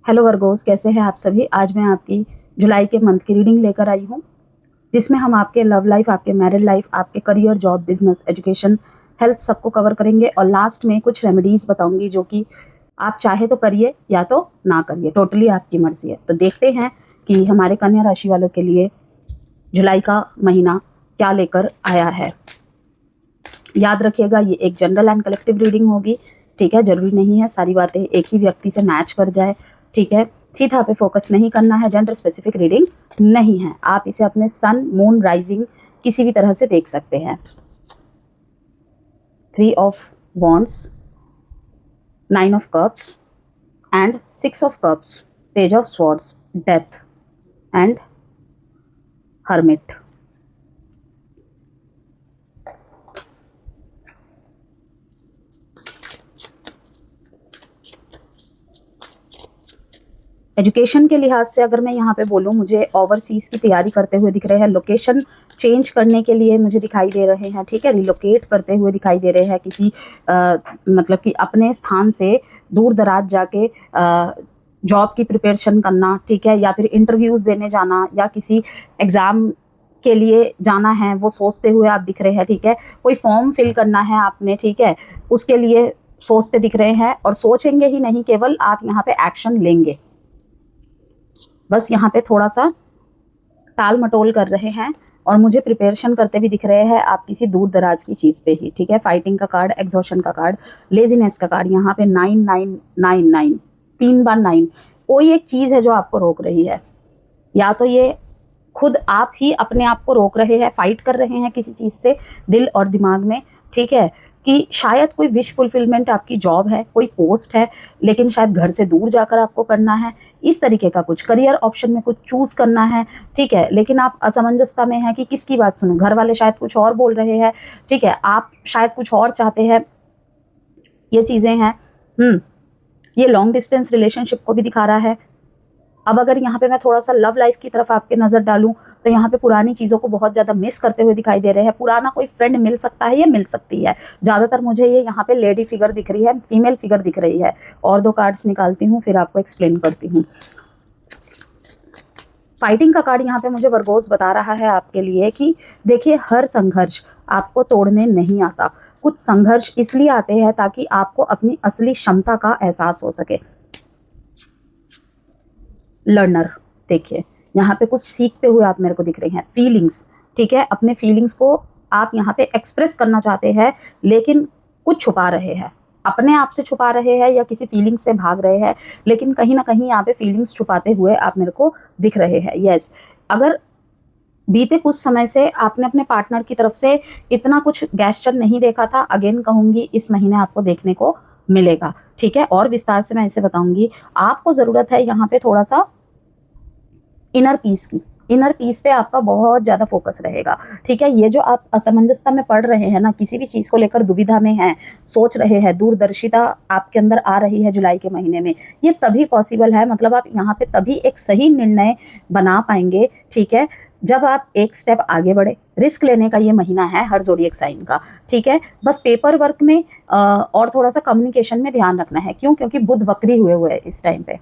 Hello Virgo's, कैसे हैं आप सभी। आज मैं आपकी जुलाई के मंथ की रीडिंग लेकर आई हूँ, जिसमें हम आपके लव लाइफ, आपके मैरिड लाइफ, आपके career, job, business, education, health सबको कवर करेंगे। और लास्ट में कुछ रेमेडीज़ बताऊंगी जो कि आप चाहे तो करिए या तो ना करिए, टोटली आपकी मर्जी है। तो देखते हैं कि हमारे कन्या राशि वालों के लिए जुलाई का महीना क्या लेकर आया है। याद रखिएगा, ये एक जनरल एंड कलेक्टिव रीडिंग होगी, ठीक है। जरूरी नहीं है सारी बातें एक ही व्यक्ति से मैच कर जाए, ठीक है। थीथा पे फोकस नहीं करना है, जेंडर स्पेसिफिक रीडिंग नहीं है। आप इसे अपने सन, मून, राइजिंग किसी भी तरह से देख सकते हैं। 3 of wands, 9 of cups and 6 of cups, page of swords, death and hermit. Education के लिहाज से अगर मैं यहाँ पे बोलूँ, मुझे ओवरसीज़ की तैयारी करते हुए दिख रहे हैं, लोकेशन चेंज करने के लिए मुझे दिखाई दे रहे हैं, ठीक है। रिलोकेट करते हुए दिखाई दे रहे हैं किसी मतलब कि अपने स्थान से दूर दराज जाके जॉब की प्रिपरेशन करना, ठीक है, या फिर इंटरव्यूज़ देने जाना या किसी एग्ज़ाम के लिए जाना है, वो सोचते हुए आप दिख रहे हैं, ठीक है। कोई फॉर्म फिल करना है आपने, ठीक है, उसके लिए सोचते दिख रहे हैं। और सोचेंगे ही नहीं, केवल आप यहाँ पे एक्शन लेंगे। बस यहाँ पे थोड़ा सा टाल मटोल कर रहे हैं और मुझे प्रिपरेशन करते भी दिख रहे हैं आप किसी दूर दराज की चीज़ पे ही, ठीक है। फाइटिंग का कार्ड, एग्जॉशन का कार्ड, लेजीनेस का कार्ड, यहाँ पे 9 3 बार 9। कोई एक चीज़ है जो आपको रोक रही है, या तो ये खुद आप ही अपने आप को रोक रहे हैं, फाइट कर रहे हैं किसी चीज़ से दिल और दिमाग में, ठीक है। कि शायद कोई विश फुलफिलमेंट आपकी जॉब है, कोई पोस्ट है, लेकिन शायद घर से दूर जाकर आपको करना है, इस तरीके का कुछ करियर ऑप्शन में कुछ चूज करना है, ठीक है। लेकिन आप असमंजसता में हैं कि किसकी बात सुनूं। घर वाले शायद कुछ और बोल रहे हैं, ठीक है, आप शायद कुछ और चाहते हैं, ये चीज़ें हैं। ये लॉन्ग डिस्टेंस रिलेशनशिप को भी दिखा रहा है। अब अगर यहाँ पे मैं थोड़ा सा लव लाइफ की तरफ आपके नज़र डालूं, तो यहाँ पे पुरानी चीज़ों को बहुत ज़्यादा मिस करते हुए दिखाई दे रहे हैं। पुराना कोई फ्रेंड मिल सकता है या मिल सकती है। ज़्यादातर मुझे ये यहाँ पे लेडी फिगर दिख रही है, फीमेल फिगर दिख रही है। और 2 कार्ड्स निकालती हूँ, फिर आपको एक्सप्लेन करती हूँ। फाइटिंग का कार्ड यहाँ पे मुझे वर्गोस बता रहा है आपके लिए कि देखिए, हर संघर्ष आपको तोड़ने नहीं आता। कुछ संघर्ष इसलिए आते हैं ताकि आपको अपनी असली क्षमता का एहसास हो सके। लर्नर, देखिए यहाँ पे कुछ सीखते हुए आप मेरे को दिख रहे हैं। फीलिंग्स, ठीक है, अपने फीलिंग्स को आप यहाँ पे एक्सप्रेस करना चाहते हैं, लेकिन कुछ छुपा रहे हैं, अपने आप से छुपा रहे हैं या किसी फीलिंग्स से भाग रहे हैं, लेकिन कहीं ना कहीं यहाँ पे फीलिंग्स छुपाते हुए आप मेरे को दिख रहे हैं। यस, अगर बीते कुछ समय से आपने अपने पार्टनर की तरफ से इतना कुछ गैस्चर नहीं देखा था, अगेन कहूँगी इस महीने आपको देखने को मिलेगा, ठीक है। और विस्तार से मैं इसे बताऊंगी। आपको ज़रूरत है यहाँ पे थोड़ा सा इनर पीस की। इनर पीस पे आपका बहुत ज़्यादा फोकस रहेगा, ठीक है। ये जो आप असमंजसता में पड़ रहे हैं ना, किसी भी चीज़ को लेकर दुविधा में हैं, सोच रहे हैं, दूरदर्शिता आपके अंदर आ रही है जुलाई के महीने में, ये तभी पॉसिबल है, मतलब आप यहाँ पे तभी एक सही निर्णय बना पाएंगे, ठीक है, जब आप एक स्टेप आगे बढ़े। रिस्क लेने का ये महीना है हर ज़ोडिएक साइन का, ठीक है। बस पेपर वर्क में और थोड़ा सा कम्युनिकेशन में ध्यान रखना है। क्यों? क्योंकि बुध वक्री हुए है इस टाइम पे,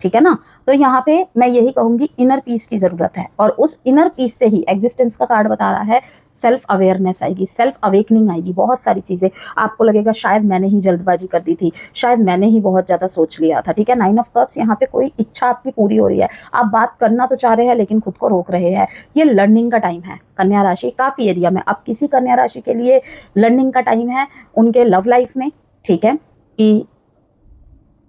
ठीक है ना। तो यहाँ पे मैं यही कहूंगी, इनर पीस की जरूरत है। और उस इनर पीस से ही एग्जिस्टेंस का कार्ड बता रहा है, सेल्फ अवेयरनेस आएगी, सेल्फ अवेकनिंग आएगी। बहुत सारी चीजें आपको लगेगा शायद मैंने ही जल्दबाजी कर दी थी, शायद मैंने ही बहुत ज्यादा सोच लिया था, ठीक है। 9 ऑफ कप्स, यहाँ पे कोई इच्छा आपकी पूरी हो रही है। आप बात करना तो चाह रहे हैं लेकिन खुद को रोक रहे हैं। ये लर्निंग का टाइम है कन्या राशि, काफी एरिया में। अब किसी कन्या राशि के लिए लर्निंग का टाइम है उनके लव लाइफ में, ठीक है, कि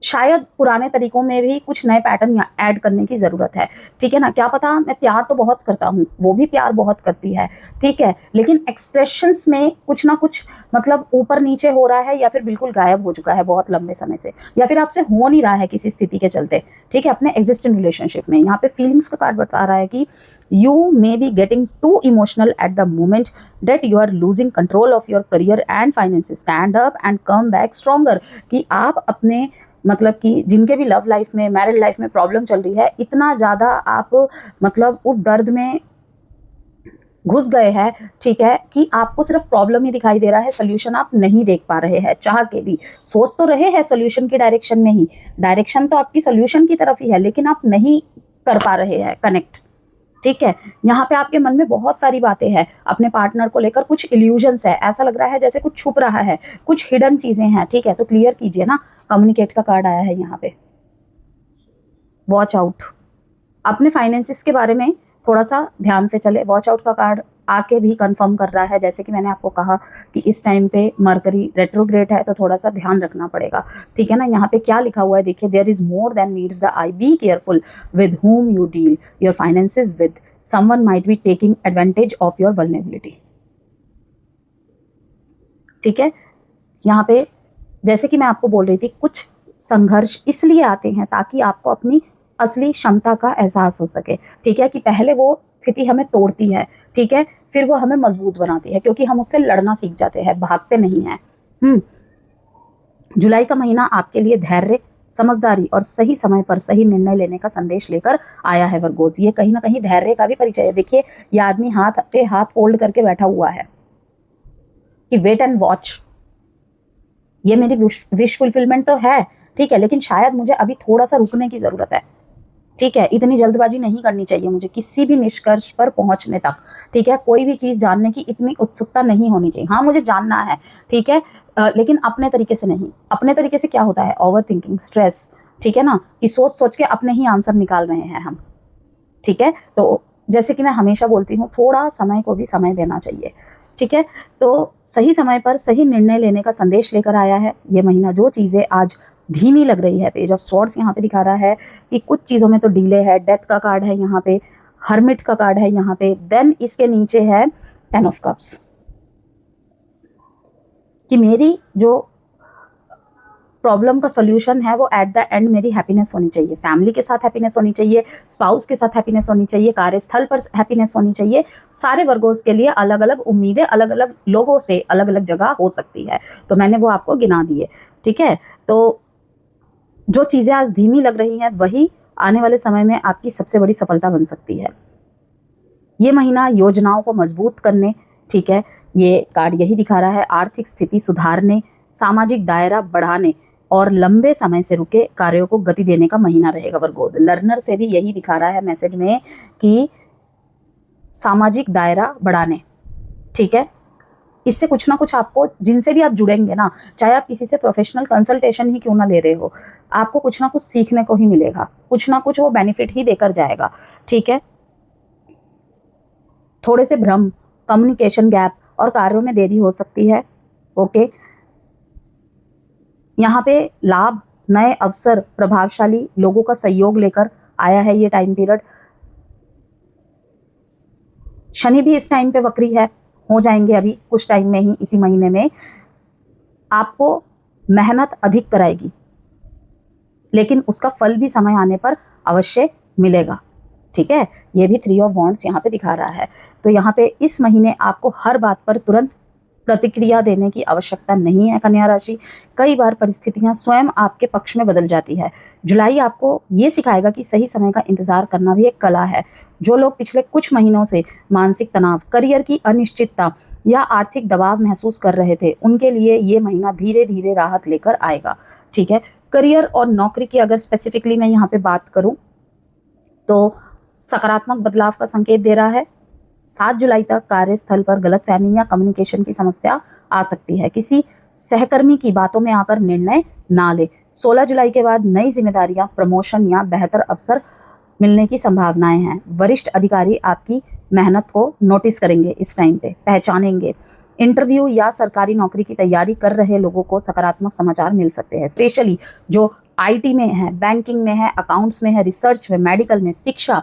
शायद पुराने तरीकों में भी कुछ नए पैटर्न ऐड करने की ज़रूरत है, ठीक है ना। क्या पता, मैं प्यार तो बहुत करता हूँ, वो भी प्यार बहुत करती है, ठीक है, लेकिन एक्सप्रेशंस में कुछ ना कुछ मतलब ऊपर नीचे हो रहा है, या फिर बिल्कुल गायब हो चुका है बहुत लंबे समय से, या फिर आपसे हो नहीं रहा है किसी स्थिति के चलते, ठीक है, अपने एग्जिस्टिंग रिलेशनशिप में। यहाँ पे फीलिंग्स का कार्ड बता रहा है कि you may be getting too emotional at the moment that you are losing control of your career and finances, stand up and come back stronger. कि आप अपने मतलब कि जिनके भी लव लाइफ में, मैरिड लाइफ में प्रॉब्लम चल रही है, इतना ज़्यादा आप मतलब उस दर्द में घुस गए हैं, ठीक है, कि आपको सिर्फ प्रॉब्लम ही दिखाई दे रहा है, सोल्यूशन आप नहीं देख पा रहे हैं। चाह के भी सोच तो रहे हैं सोल्यूशन की डायरेक्शन में ही, डायरेक्शन तो आपकी सोल्यूशन की तरफ ही है, लेकिन आप नहीं कर पा रहे हैं कनेक्ट, ठीक है। यहाँ पे आपके मन में बहुत सारी बातें हैं, अपने पार्टनर को लेकर कुछ इल्यूजन्स है, ऐसा लग रहा है जैसे कुछ छुप रहा है, कुछ हिडन चीजें हैं, ठीक है। तो क्लियर कीजिए ना, कम्युनिकेट का कार्ड आया है यहाँ पे। वॉच आउट, अपने फाइनेंसिस के बारे में थोड़ा सा ध्यान से चले। वॉच आउट का कार्ड आके भी कंफर्म कर रहा है, जैसे कि मैंने आपको कहा कि इस टाइम पे मरकरी रेट्रोग्रेड है, तो थोड़ा सा ध्यान रखना पड़ेगा, ठीक है ना। यहाँ पे क्या लिखा हुआ है देखिए, there is more than meets the eye, be careful with whom you deal your finances with, someone might be taking advantage of your vulnerability, ठीक है। यहाँ पे जैसे कि मैं आपको बोल रही थी, कुछ संघर्ष इसलिए आते हैं ताकि आपको अपनी असली क्षमता का एहसास हो सके, ठीक है, कि पहले वो स्थिति हमें तोड़ती है, ठीक है, फिर वो हमें मजबूत बनाती है, क्योंकि हम उससे लड़ना सीख जाते हैं, भागते नहीं हैं। जुलाई का महीना आपके लिए धैर्य, समझदारी और सही समय पर सही निर्णय लेने का संदेश लेकर आया है वर्गोस। ये कहीं ना कहीं धैर्य का भी परिचय है। देखिए, ये आदमी हाथ पे हाथ फोल्ड करके बैठा हुआ है कि वेट एंड वॉच, ये मेरी विश फुलफिलमेंट तो है, ठीक है, लेकिन शायद मुझे अभी थोड़ा सा रुकने की जरूरत है, ठीक है। इतनी जल्दबाजी नहीं करनी चाहिए मुझे किसी भी निष्कर्ष पर पहुंचने तक, ठीक है। कोई भी चीज जानने की इतनी उत्सुकता नहीं होनी चाहिए। हाँ, मुझे जानना है, ठीक है, लेकिन अपने तरीके से नहीं। अपने तरीके से क्या होता है, ओवर थिंकिंग, स्ट्रेस, ठीक है ना, कि सोच सोच के अपने ही आंसर निकाल रहे हैं हम, ठीक है। तो जैसे कि मैं हमेशा बोलती हूँ, थोड़ा समय को भी समय देना चाहिए, ठीक है। तो सही समय पर सही निर्णय लेने का संदेश लेकर आया है ये महीना। जो चीज़ें आज धीमी लग रही है, पेज ऑफ स्वॉर्ड्स यहाँ पे दिखा रहा है कि कुछ चीज़ों में तो डिले है, डेथ का कार्ड है यहाँ पे, हर्मिट का कार्ड है यहाँ पे, देन इसके नीचे है 10 ऑफ कप्स, कि मेरी जो प्रॉब्लम का सॉल्यूशन है वो एट द एंड मेरी हैप्पीनेस होनी चाहिए, फैमिली के साथ हैप्पीनेस होनी चाहिए, स्पाउस के साथ हैप्पीनेस होनी चाहिए, कार्यस्थल पर हैप्पीनेस होनी चाहिए। सारे वर्गों के लिए अलग अलग उम्मीदें अलग अलग लोगों से अलग अलग जगह हो सकती है, तो मैंने वो आपको गिना दिए, ठीक है। तो जो चीज़ें आज धीमी लग रही हैं वही आने वाले समय में आपकी सबसे बड़ी सफलता बन सकती है। ये महीना योजनाओं को मजबूत करने, ठीक है, ये कार्ड यही दिखा रहा है, आर्थिक स्थिति सुधारने, सामाजिक दायरा बढ़ाने और लंबे समय से रुके कार्यों को गति देने का महीना रहेगा वर्गोस। लर्नर से भी यही दिखा रहा है मैसेज में कि सामाजिक दायरा बढ़ाने, ठीक है। इससे कुछ ना कुछ आपको, जिनसे भी आप जुड़ेंगे ना, चाहे आप किसी से प्रोफेशनल कंसल्टेशन ही क्यों ना ले रहे हो, आपको कुछ ना कुछ सीखने को ही मिलेगा, कुछ ना कुछ वो बेनिफिट ही देकर जाएगा, ठीक है। थोड़े से भ्रम, कम्युनिकेशन गैप और कार्यों में देरी हो सकती है, ओके। यहाँ पे लाभ, नए अवसर, प्रभावशाली लोगों का सहयोग लेकर आया है ये टाइम पीरियड। शनि भी इस टाइम पे वक्री है, हो जाएंगे अभी कुछ टाइम में ही, इसी महीने में। आपको मेहनत अधिक कराएगी, लेकिन उसका फल भी समय आने पर अवश्य मिलेगा, ठीक है। ये भी 3 ऑफ वॉन्ड्स यहाँ पे दिखा रहा है। तो यहाँ पे इस महीने आपको हर बात पर तुरंत प्रतिक्रिया देने की आवश्यकता नहीं है कन्या राशि। कई बार परिस्थितियां स्वयं आपके पक्ष में बदल जाती है। जुलाई आपको ये सिखाएगा कि सही समय का इंतजार करना भी एक कला है। जो लोग पिछले कुछ महीनों से मानसिक तनाव, करियर की अनिश्चितता या आर्थिक दबाव महसूस कर रहे थे, उनके लिए ये महीना धीरे धीरे राहत लेकर आएगा, ठीक है। करियर और नौकरी की अगर स्पेसिफिकली मैं यहाँ पे बात करूँ तो सकारात्मक बदलाव का संकेत दे रहा है। 7 जुलाई तक कार्यस्थल पर गलतफहमी या कम्युनिकेशन की समस्या आ सकती है। किसी सहकर्मी की बातों में आकर निर्णय ना ले। 16 जुलाई के बाद नई जिम्मेदारियां, प्रमोशन या बेहतर अवसर मिलने की संभावनाएं हैं। वरिष्ठ अधिकारी आपकी मेहनत को नोटिस करेंगे, इस टाइम पे पहचानेंगे। इंटरव्यू या सरकारी नौकरी की तैयारी कर रहे लोगों को सकारात्मक समाचार मिल सकते हैं, स्पेशली जो IT में है, बैंकिंग में है, अकाउंट्स में है, रिसर्च में, मेडिकल में, शिक्षा,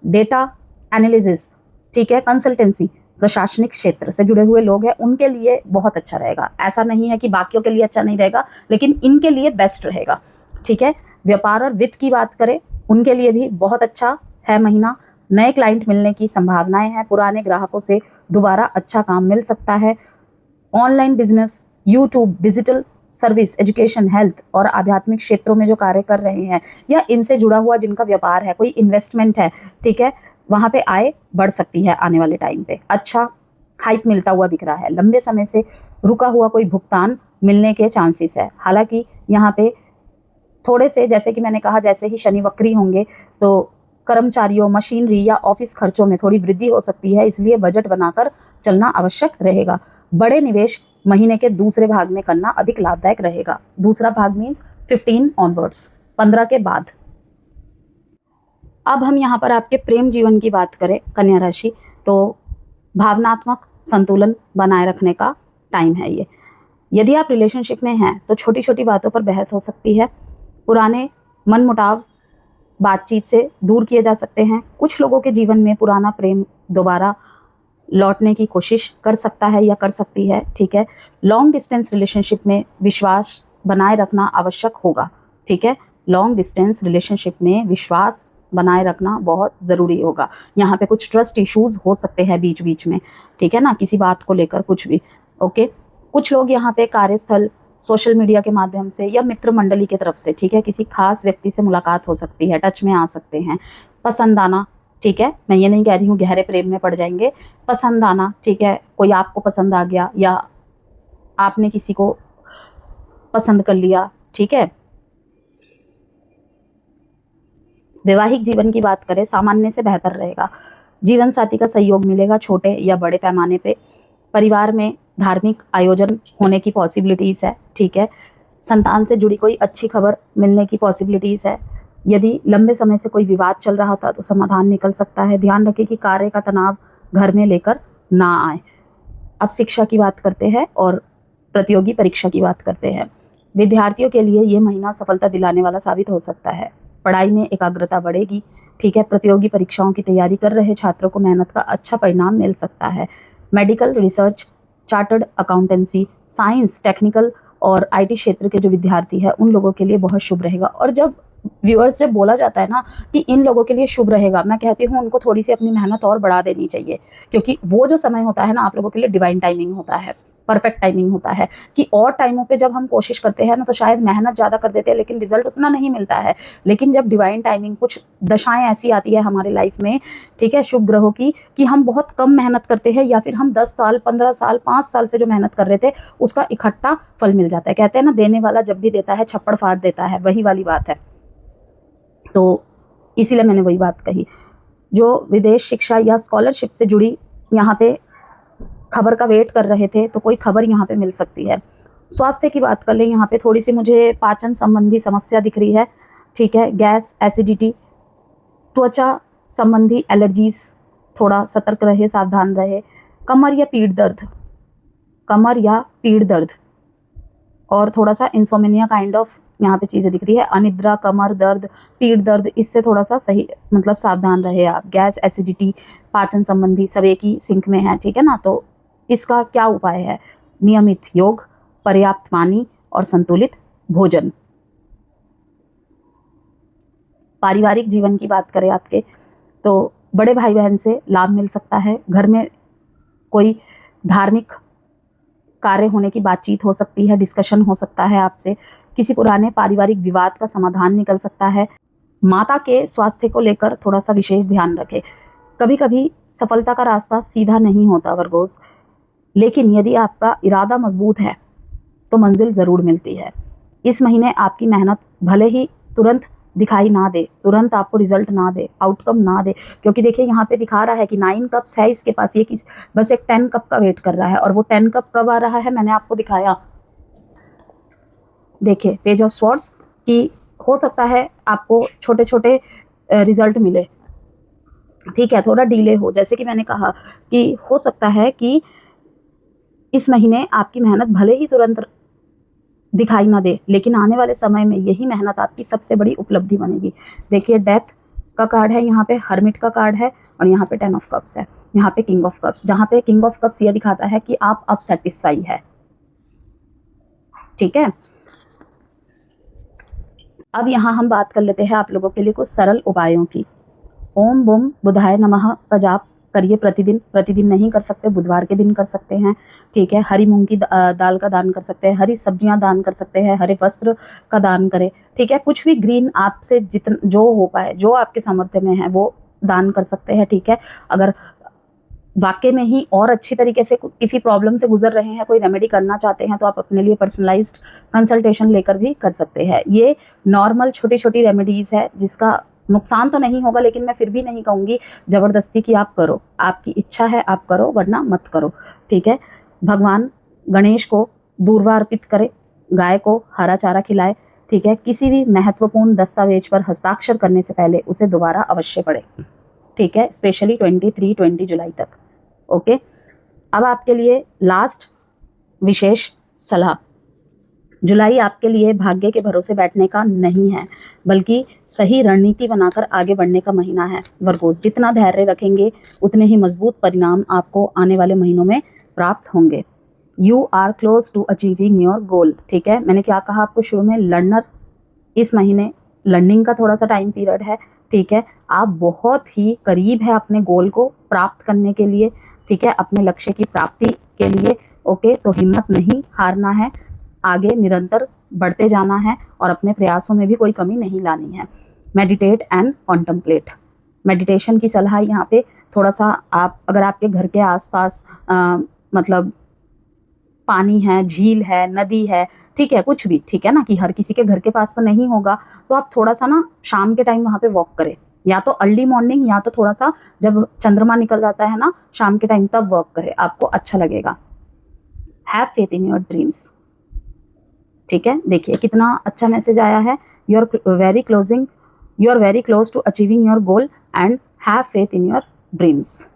डेटा एनालिसिस, ठीक है, कंसल्टेंसी, प्रशासनिक क्षेत्र से जुड़े हुए लोग हैं, उनके लिए बहुत अच्छा रहेगा। ऐसा नहीं है कि बाकियों के लिए अच्छा नहीं रहेगा, लेकिन इनके लिए बेस्ट रहेगा, ठीक है। व्यापार और वित्त की बात करें, उनके लिए भी बहुत अच्छा है महीना। नए क्लाइंट मिलने की संभावनाएं हैं। पुराने ग्राहकों से दोबारा अच्छा काम मिल सकता है। Online business, YouTube, digital service, education, health और आध्यात्मिक क्षेत्रों में जो कार्य कर रहे हैं या इनसे जुड़ा हुआ जिनका व्यापार है, कोई इन्वेस्टमेंट है, ठीक है, वहाँ पे आय बढ़ सकती है आने वाले टाइम पे। अच्छा हाइप मिलता हुआ दिख रहा है, लंबे समय से रुका हुआ कोई भुगतान मिलने के चांसेस है। हालांकि यहाँ पे थोड़े से, जैसे कि मैंने कहा, जैसे ही शनि वक्री होंगे तो कर्मचारियों, मशीनरी या ऑफिस खर्चों में थोड़ी वृद्धि हो सकती है, इसलिए बजट बनाकर चलना आवश्यक रहेगा। बड़े निवेश महीने के दूसरे भाग में करना अधिक लाभदायक रहेगा। दूसरा भाग मीन्स 15 ऑनवर्ड्स, 15 के बाद। अब हम यहाँ पर आपके प्रेम जीवन की बात करें कन्या राशि, तो भावनात्मक संतुलन बनाए रखने का टाइम है ये। यदि आप रिलेशनशिप में हैं तो छोटी छोटी बातों पर बहस हो सकती है, पुराने मनमुटाव बातचीत से दूर किए जा सकते हैं। कुछ लोगों के जीवन में पुराना प्रेम दोबारा लौटने की कोशिश कर सकता है या कर सकती है, ठीक है। लॉन्ग डिस्टेंस रिलेशनशिप में विश्वास बनाए रखना आवश्यक होगा, ठीक है। लॉन्ग डिस्टेंस रिलेशनशिप में विश्वास बनाए रखना बहुत ज़रूरी होगा। यहाँ पे कुछ ट्रस्ट इश्यूज हो सकते हैं बीच बीच में, ठीक है ना, किसी बात को लेकर कुछ भी, ओके। कुछ लोग यहाँ पे कार्यस्थल, सोशल मीडिया के माध्यम से या मित्र मंडली की तरफ से, ठीक है, किसी खास व्यक्ति से मुलाकात हो सकती है, टच में आ सकते हैं। पसंद आना, ठीक है, मैं ये नहीं कह रही हूँ गहरे प्रेम में पड़ जाएंगे, पसंद आना, ठीक है, कोई आपको पसंद आ गया या आपने किसी को पसंद कर लिया, ठीक है। वैवाहिक जीवन की बात करें, सामान्य से बेहतर रहेगा। जीवन साथी का सहयोग मिलेगा छोटे या बड़े पैमाने पे। परिवार में धार्मिक आयोजन होने की पॉसिबिलिटीज़ है, ठीक है। संतान से जुड़ी कोई अच्छी खबर मिलने की पॉसिबिलिटीज़ है। यदि लंबे समय से कोई विवाद चल रहा था तो समाधान निकल सकता है। ध्यान रखें कि कार्य का तनाव घर में लेकर ना आए। अब शिक्षा की बात करते हैं और प्रतियोगी परीक्षा की बात करते हैं। विद्यार्थियों के लिए ये महीना सफलता दिलाने वाला साबित हो सकता है। पढ़ाई में एकाग्रता बढ़ेगी, ठीक है। प्रतियोगी परीक्षाओं की तैयारी कर रहे छात्रों को मेहनत का अच्छा परिणाम मिल सकता है। Medical, research, chartered accountancy, science, technical और आईटी क्षेत्र के जो विद्यार्थी हैं उन लोगों के लिए बहुत शुभ रहेगा। और जब व्यूअर्स, जब बोला जाता है ना कि इन लोगों के लिए शुभ रहेगा, मैं कहती हूँ उनको थोड़ी सी अपनी मेहनत और बढ़ा देनी चाहिए, क्योंकि वो जो समय होता है ना आप लोगों के लिए डिवाइन टाइमिंग होता है, परफेक्ट टाइमिंग होता है। कि और टाइमों पे जब हम कोशिश करते हैं ना तो शायद मेहनत ज़्यादा कर देते हैं लेकिन रिजल्ट उतना नहीं मिलता है। लेकिन जब डिवाइन टाइमिंग, कुछ दशाएं ऐसी आती है हमारे लाइफ में, ठीक है, शुभ ग्रहों की, कि हम बहुत कम मेहनत करते हैं या फिर हम 10 साल, 15 साल, 5 साल से जो मेहनत कर रहे थे उसका इकट्ठा फल मिल जाता है। कहते हैं ना, देने वाला जब भी देता है छप्पड़ फाड़ देता है, वही वाली बात है। तो इसीलिए मैंने वही बात कही। जो विदेश शिक्षा या स्कॉलरशिप से जुड़ी यहाँ पे खबर का वेट कर रहे थे तो कोई खबर यहाँ पे मिल सकती है। स्वास्थ्य की बात कर लें, यहाँ पे थोड़ी सी मुझे पाचन संबंधी समस्या दिख रही है, ठीक है। गैस, एसिडिटी, त्वचा संबंधी एलर्जीज, थोड़ा सतर्क रहे, सावधान रहे। कमर या पीठ दर्द, कमर या पीठ दर्द और थोड़ा सा इंसोमेनिया काइंड ऑफ यहाँ पे चीज़ें दिख रही है। अनिद्रा, कमर दर्द, पीठ दर्द, इससे थोड़ा सा सही, मतलब सावधान रहे आप। गैस, एसिडिटी, पाचन संबंधी सब एक ही सिंक में है, ठीक है ना। तो इसका क्या उपाय है? नियमित योग, पर्याप्त पानी और संतुलित भोजन। पारिवारिक जीवन की बात करें आपके, तो बड़े भाई बहन से लाभ मिल सकता है। घर में कोई धार्मिक कार्य होने की बातचीत हो सकती है, डिस्कशन हो सकता है आपसे। किसी पुराने पारिवारिक विवाद का समाधान निकल सकता है। माता के स्वास्थ्य को लेकर थोड़ा सा विशेष ध्यान रखें। कभी कभी सफलता का रास्ता सीधा नहीं होता वर्गोस, लेकिन यदि आपका इरादा मजबूत है तो मंजिल ज़रूर मिलती है। इस महीने आपकी मेहनत भले ही तुरंत दिखाई ना दे, तुरंत आपको रिजल्ट ना दे, आउटकम ना दे, क्योंकि देखिए यहाँ पे दिखा रहा है कि 9 कप्स है इसके पास, ये बस एक 10 कप का वेट कर रहा है। और वो 10 कप कब आ रहा है मैंने आपको दिखाया, देखिए पेज ऑफ स्वॉर्ड्स, कि हो सकता है आपको छोटे छोटे रिजल्ट मिले, ठीक है, थोड़ा डिले हो। जैसे कि मैंने कहा कि हो सकता है कि इस महीने आपकी मेहनत भले ही तुरंत दिखाई ना दे, लेकिन आने वाले समय में यही मेहनत आपकी सबसे बड़ी उपलब्धि बनेगी। देखिए डेथ का कार्ड है, यहाँ पे हर्मिट का कार्ड है और यहाँ पे 10 ऑफ कप्स है, यहाँ पे किंग ऑफ कप्स। जहाँ पे किंग ऑफ कप्स ये दिखाता है कि आप अब सेटिस्फाई है, ठीक है। अब यहाँ हम बात कर लेते हैं आप लोगों के लिए कुछ सरल उपायों की। ओम बूम बुधाय नमः का जाप करिए प्रतिदिन। प्रतिदिन नहीं कर सकते, बुधवार के दिन कर सकते हैं, ठीक है। हरी मूंग की दाल का दान कर सकते हैं, हरी सब्जियां दान कर सकते हैं, हरे वस्त्र का दान करें, ठीक है। कुछ भी ग्रीन आपसे जितना जो हो पाए, जो आपके सामर्थ्य में है वो दान कर सकते हैं, ठीक है। अगर वाकई में ही और अच्छी तरीके से किसी प्रॉब्लम से गुजर रहे हैं, कोई रेमेडी करना चाहते हैं, तो आप अपने लिए पर्सनलाइज्ड कंसल्टेशन लेकर भी कर सकते हैं। ये नॉर्मल छोटी छोटी रेमेडीज़ है जिसका नुकसान तो नहीं होगा, लेकिन मैं फिर भी नहीं कहूँगी ज़बरदस्ती कि आप करो। आपकी इच्छा है आप करो, वरना मत करो, ठीक है। भगवान गणेश को दूर्वा अर्पित करें, गाय को हरा चारा खिलाए, ठीक है। किसी भी महत्वपूर्ण दस्तावेज पर हस्ताक्षर करने से पहले उसे दोबारा अवश्य पढ़े, ठीक है, स्पेशली 20 जुलाई तक। ओके, अब आपके लिए लास्ट विशेष सलाह। जुलाई आपके लिए भाग्य के भरोसे बैठने का नहीं है, बल्कि सही रणनीति बनाकर आगे बढ़ने का महीना है। वर्गोस, जितना धैर्य रखेंगे उतने ही मजबूत परिणाम आपको आने वाले महीनों में प्राप्त होंगे। You are close to achieving your goal, ठीक है। मैंने क्या कहा आपको शुरू में, लर्नर, इस महीने लर्निंग का थोड़ा सा टाइम पीरियड है, ठीक है। आप बहुत ही करीब है अपने गोल को प्राप्त करने के लिए, ठीक है, अपने लक्ष्य की प्राप्ति के लिए। ओके, तो हिम्मत नहीं हारना है, आगे निरंतर बढ़ते जाना है और अपने प्रयासों में भी कोई कमी नहीं लानी है। मेडिटेट एंड कॉन्टम्पलेट, मेडिटेशन की सलाह यहाँ पे थोड़ा सा, आप अगर आपके घर के आसपास मतलब पानी है, झील है, नदी है, ठीक है, कुछ भी, ठीक है ना, कि हर किसी के घर के पास तो नहीं होगा, तो आप थोड़ा सा ना शाम के टाइम वहाँ पे वॉक करें, या तो अर्ली मॉर्निंग या तो थोड़ा सा जब चंद्रमा निकल जाता है ना शाम के टाइम, तब वॉक करें, आपको अच्छा लगेगा। Have faith in your dreams, ठीक है। देखिए कितना अच्छा मैसेज आया है। You are very close to achieving your goal and have faith in your dreams.